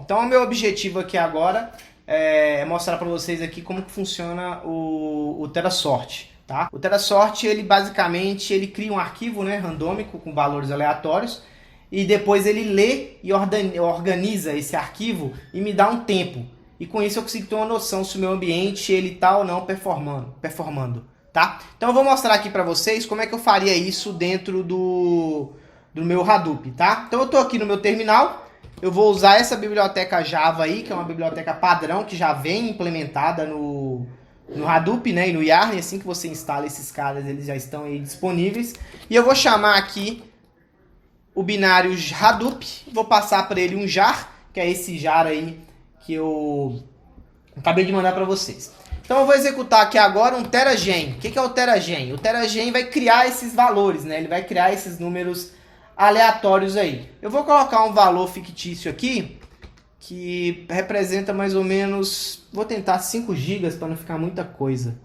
então o meu objetivo aqui agora é mostrar para vocês aqui como que funciona o TeraSort, tá? O TeraSort, ele basicamente ele cria um arquivo, né, randômico com valores aleatórios e depois ele lê e organiza esse arquivo e me dá um tempo. E com isso eu consigo ter uma noção se o meu ambiente ele tá ou não performando, tá? Então eu vou mostrar aqui para vocês como é que eu faria isso dentro do meu Hadoop, tá? Então eu tô aqui no meu terminal, eu vou usar essa biblioteca Java aí, que é uma biblioteca padrão que já vem implementada no Hadoop, né, e no Yarn. Assim que você instala esses caras, eles já estão aí disponíveis. E eu vou chamar aqui o binário Hadoop, vou passar para ele um jar, que é esse jar aí que eu acabei de mandar para vocês. Então eu vou executar aqui agora um TeraGen. O que é o TeraGen? O TeraGen vai criar esses valores, né? Ele vai criar esses números aleatórios aí. Eu vou colocar um valor fictício aqui, que representa mais ou menos, vou tentar 5 GB para não ficar muita coisa.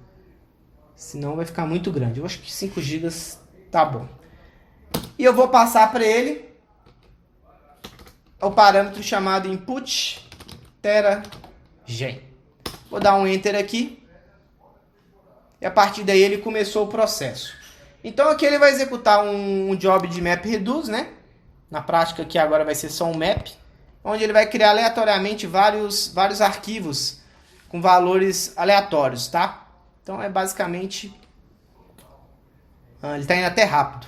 Senão vai ficar muito grande. Eu acho que 5 GB tá bom. E eu vou passar para ele o parâmetro chamado input TeraGen. Vou dar um enter aqui. E a partir daí ele começou o processo. Então aqui ele vai executar um job de MapReduce, né? Na prática aqui agora vai ser só um map, onde ele vai criar aleatoriamente vários arquivos com valores aleatórios, tá? Então é basicamente... ele está indo até rápido.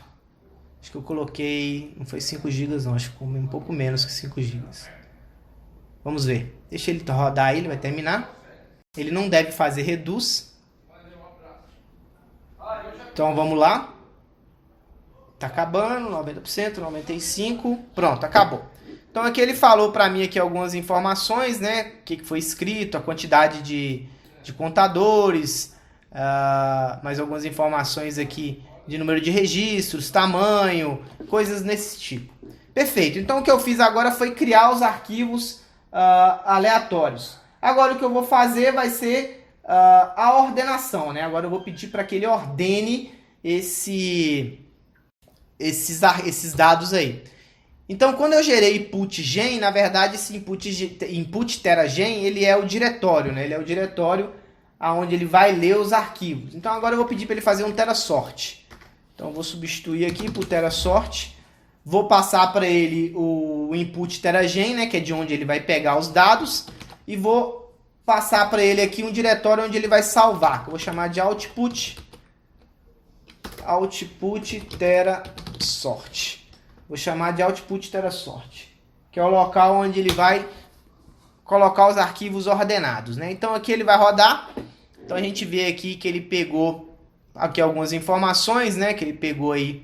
Acho que eu coloquei... não foi 5 GB não, acho que ficou um pouco menos que 5 GB. Vamos ver. Deixa ele rodar aí, ele vai terminar. Ele não deve fazer reduce. Então vamos lá. Tá acabando, 90%, 95%. Pronto, acabou. Então aqui ele falou para mim aqui algumas informações, né? O que foi escrito, a quantidade de contadores, mais algumas informações aqui de número de registros, tamanho, coisas nesse tipo. Perfeito. Então o que eu fiz agora foi criar os arquivos aleatórios. Agora o que eu vou fazer vai ser a ordenação, né? Agora eu vou pedir para que ele ordene esses dados aí. Então, quando eu gerei input gen, na verdade esse input TeraGen, ele é o diretório, né? Ele é o diretório onde ele vai ler os arquivos. Então agora eu vou pedir para ele fazer um TeraSort. Então eu vou substituir aqui por TeraSort. Vou passar para ele o input TeraGen, né? Que é de onde ele vai pegar os dados. E vou passar para ele aqui um diretório onde ele vai salvar, que eu vou chamar de output TeraSort. Vou chamar de output TeraSort, que é o local onde ele vai colocar os arquivos ordenados, né? Então aqui ele vai rodar. Então a gente vê aqui que ele pegou aqui algumas informações, né? Que ele pegou aí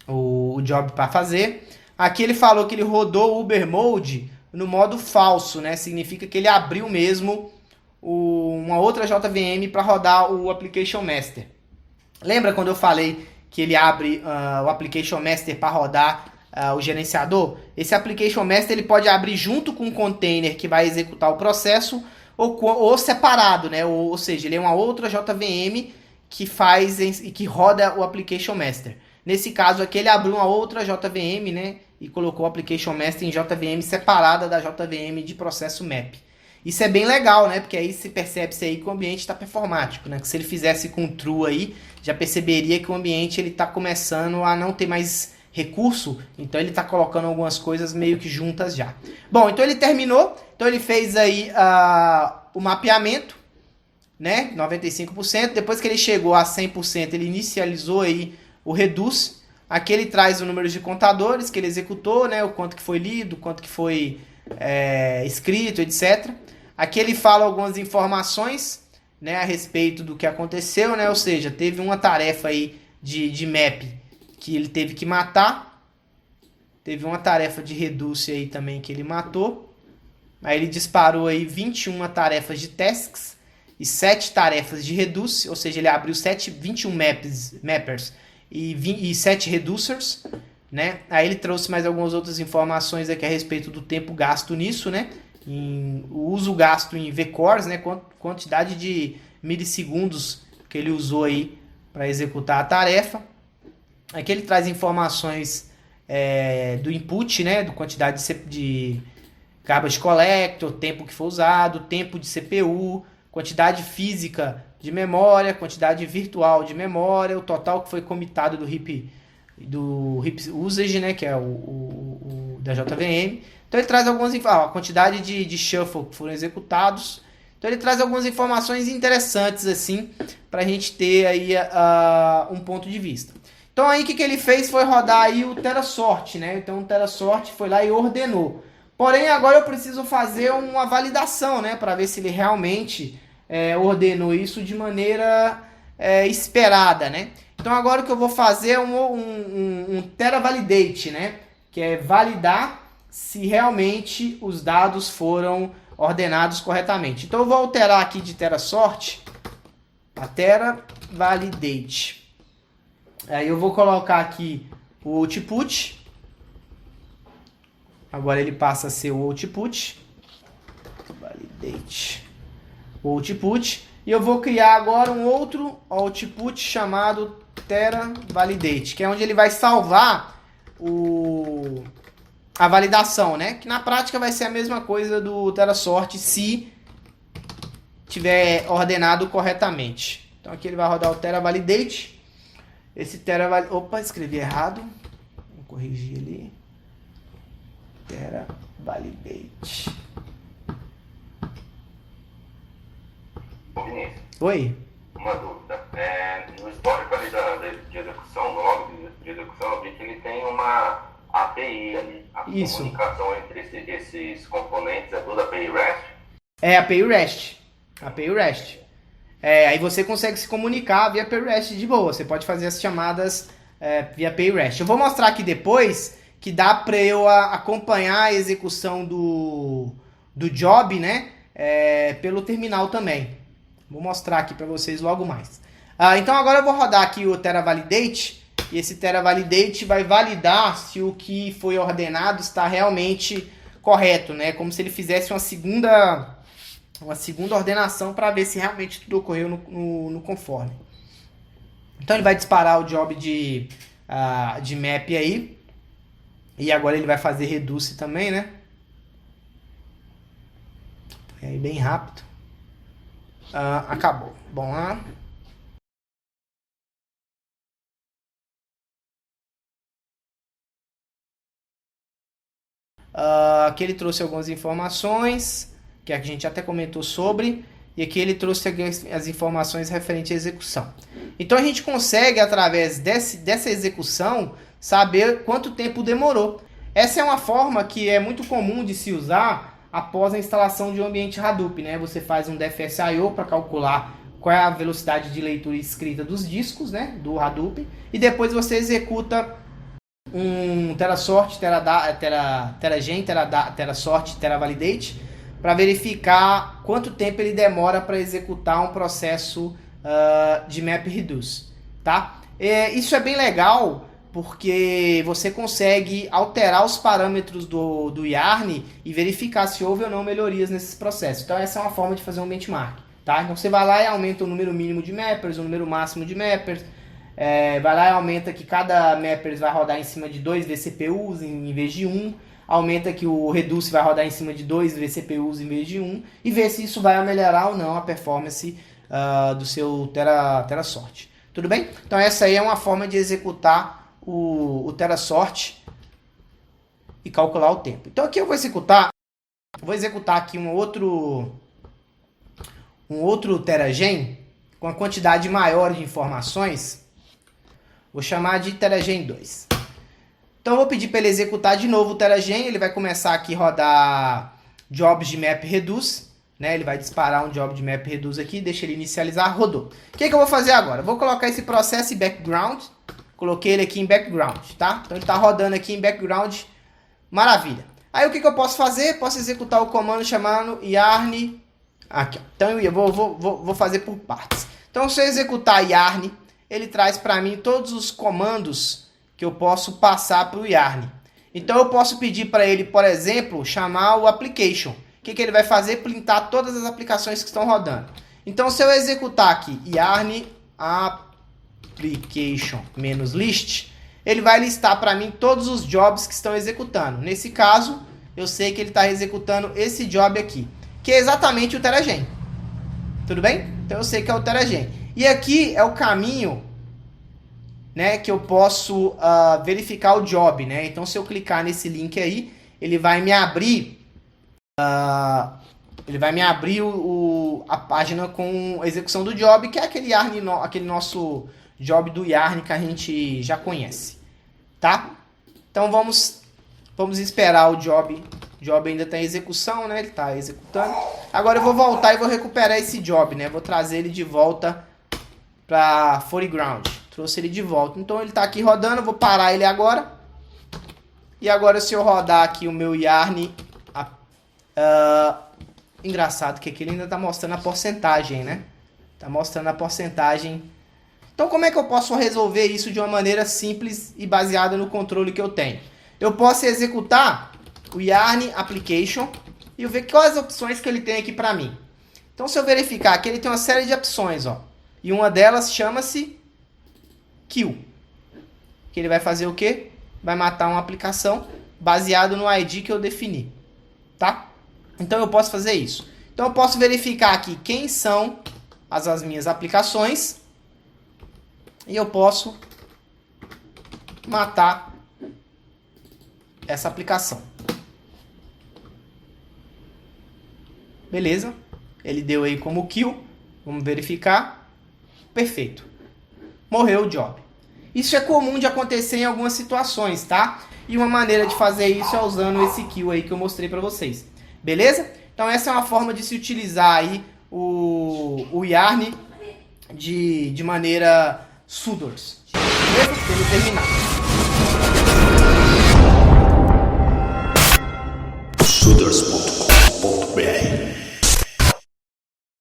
o job para fazer. Aqui ele falou que ele rodou o Uber Mode no modo falso, né? Significa que ele abriu mesmo uma outra JVM para rodar o Application Master. Lembra quando eu falei que ele abre o Application Master para rodar o gerenciador? Esse Application Master ele pode abrir junto com o container que vai executar o processo ou separado, né? Ou seja, ele é uma outra JVM que faz e que roda o Application Master. Nesse caso aqui ele abriu uma outra JVM, né? E colocou o Application Master em JVM separada da JVM de processo map. Isso é bem legal, né? Porque aí se percebe-se aí que o ambiente está performático, né? Que se ele fizesse com true aí, já perceberia que o ambiente ele está começando a não ter mais recurso, então ele está colocando algumas coisas meio que juntas já. Bom, então ele terminou, então ele fez aí o mapeamento, né? 95%. Depois que ele chegou a 100%, ele inicializou aí o reduce. Aqui ele traz o número de contadores que ele executou, né? O quanto que foi lido, o quanto que foi escrito, etc. Aqui ele fala algumas informações, né, a respeito do que aconteceu, né? Ou seja, teve uma tarefa aí de map que ele teve que matar. Teve uma tarefa de reduce aí também que ele matou. Aí ele disparou aí 21 tarefas de tasks e 7 tarefas de reduce, ou seja, ele abriu 21 mappers e 7 reducers, né? Aí ele trouxe mais algumas outras informações aqui a respeito do tempo gasto nisso, né? O uso gasto em vcores, né? Quantidade de milissegundos que ele usou aí para executar a tarefa. Aqui ele traz informações do input, né? Do quantidade garbage collector, tempo que foi usado, tempo de CPU, quantidade física de memória, quantidade virtual de memória, o total que foi comitado do heap usage, né, que é o da JVM. Então ele traz algumas a quantidade de shuffle que foram executados. Então ele traz algumas informações interessantes assim para a gente ter aí um ponto de vista. Então aí o que ele fez foi rodar aí o TeraSort, né? Então o TeraSort foi lá e ordenou. Porém agora eu preciso fazer uma validação, né, para ver se ele realmente ordenou isso de maneira esperada, né? Então agora o que eu vou fazer é um TeraValidate, né? Que é validar se realmente os dados foram ordenados corretamente. Então eu vou alterar aqui de TeraSort a TeraValidate. Aí eu vou colocar aqui o output. Agora ele passa a ser o output. Validate. O output. E eu vou criar agora um outro output chamado TeraValidate, que é onde ele vai salvar a validação, né? Que na prática vai ser a mesma coisa do TeraSort se tiver ordenado corretamente. Então aqui ele vai rodar o TeraValidate. Esse TeraValidate... Opa, escrevi errado. Vou corrigir ali. TeraValidate. Oi? Uma dúvida. No histórico ali de execução, no log de execução, eu vi que ele tem uma API ali. A Isso. Comunicação entre esses componentes é toda API REST? É API REST. API REST. Aí você consegue se comunicar via API REST de boa. Você pode fazer as chamadas via API REST. Eu vou mostrar aqui depois que dá para eu acompanhar a execução do job, né? Pelo terminal também. Vou mostrar aqui para vocês logo mais. Então agora eu vou rodar aqui o TeraValidate. E esse TeraValidate vai validar se o que foi ordenado está realmente correto, né? Como se ele fizesse uma segunda ordenação para ver se realmente tudo ocorreu no conforme. Então ele vai disparar o job de map aí. E agora ele vai fazer reduce também, né? Aí bem rápido. Acabou. Bom, lá. Aqui ele trouxe algumas informações que a gente até comentou sobre, e aqui ele trouxe as informações referentes à execução. Então a gente consegue, através dessa execução, saber quanto tempo demorou. Essa é uma forma que é muito comum de se usar após a instalação de um ambiente Hadoop, né? Você faz um DFS-IO para calcular qual é a velocidade de leitura e escrita dos discos, né, do Hadoop, e depois você executa um TeraSort, TeraGen, TeraSort, TeraValidate, para verificar quanto tempo ele demora para executar um processo de map reduce, tá? Isso é bem legal porque você consegue alterar os parâmetros do Yarn e verificar se houve ou não melhorias nesses processos. Então essa é uma forma de fazer um benchmark, tá? Então você vai lá e aumenta o número mínimo de mappers, o número máximo de mappers, vai lá e aumenta que cada mappers vai rodar em cima de 2 vCPUs em vez de 1, aumenta que o reduce vai rodar em cima de 2 vCPUs em vez de 1, e ver se isso vai melhorar ou não a performance do seu TeraSort. Tudo bem? Então essa aí é uma forma de executar o TeraSort e calcular o tempo. Então aqui eu vou executar aqui um outro TeraGen com uma quantidade maior de informações. Vou chamar de TeraGen 2. Então eu vou pedir para ele executar de novo o TeraGen. Ele vai começar aqui a rodar jobs de map reduce, né? Ele vai disparar um job de map reduce aqui, deixa ele inicializar, rodou. O que eu vou fazer agora? Eu vou colocar esse processo em background. Coloquei ele aqui em background, tá? Então ele está rodando aqui em background. Maravilha. Aí o que eu posso fazer? Posso executar o comando chamando yarn. Aqui, ó. Então eu vou fazer por partes. Então se eu executar yarn, ele traz para mim todos os comandos que eu posso passar para o yarn. Então eu posso pedir para ele, por exemplo, chamar o application. O que ele vai fazer? Printar todas as aplicações que estão rodando. Então se eu executar aqui yarn application -list, ele vai listar para mim todos os jobs que estão executando. Nesse caso, eu sei que ele está executando esse job aqui, que é exatamente o TeraGen. Tudo bem? Então eu sei que é o TeraGen. E aqui é o caminho, né, que eu posso verificar o job, né? Então se eu clicar nesse link aí, ele vai me abrir a página com execução do job, que é aquele Yarn, aquele nosso job do Yarn que a gente já conhece, tá? Então vamos esperar o job. O job ainda está em execução, né? Ele está executando. Agora eu vou voltar e vou recuperar esse job, né? Vou trazer ele de volta para foreground. Trouxe ele de volta. Então ele está aqui rodando. Eu vou parar ele agora. E agora se eu rodar aqui o meu Yarn, engraçado que aqui ele ainda está mostrando a porcentagem, né? Está mostrando a porcentagem. Então como é que eu posso resolver isso de uma maneira simples e baseada no controle que eu tenho? Eu posso executar o Yarn Application e ver quais opções que ele tem aqui para mim. Então se eu verificar aqui, ele tem uma série de opções, ó. E uma delas chama-se Kill. Que ele vai fazer o quê? Vai matar uma aplicação baseado no ID que eu defini, tá? Então eu posso fazer isso. Então eu posso verificar aqui quem são as minhas aplicações e eu posso matar essa aplicação. Beleza? Ele deu aí como kill. Vamos verificar. Perfeito. Morreu o job. Isso é comum de acontecer em algumas situações, tá? E uma maneira de fazer isso é usando esse kill aí que eu mostrei para vocês. Beleza? Então essa é uma forma de se utilizar aí o Yarn de maneira pseudoers. Beleza? Vamos terminar. Pseudoers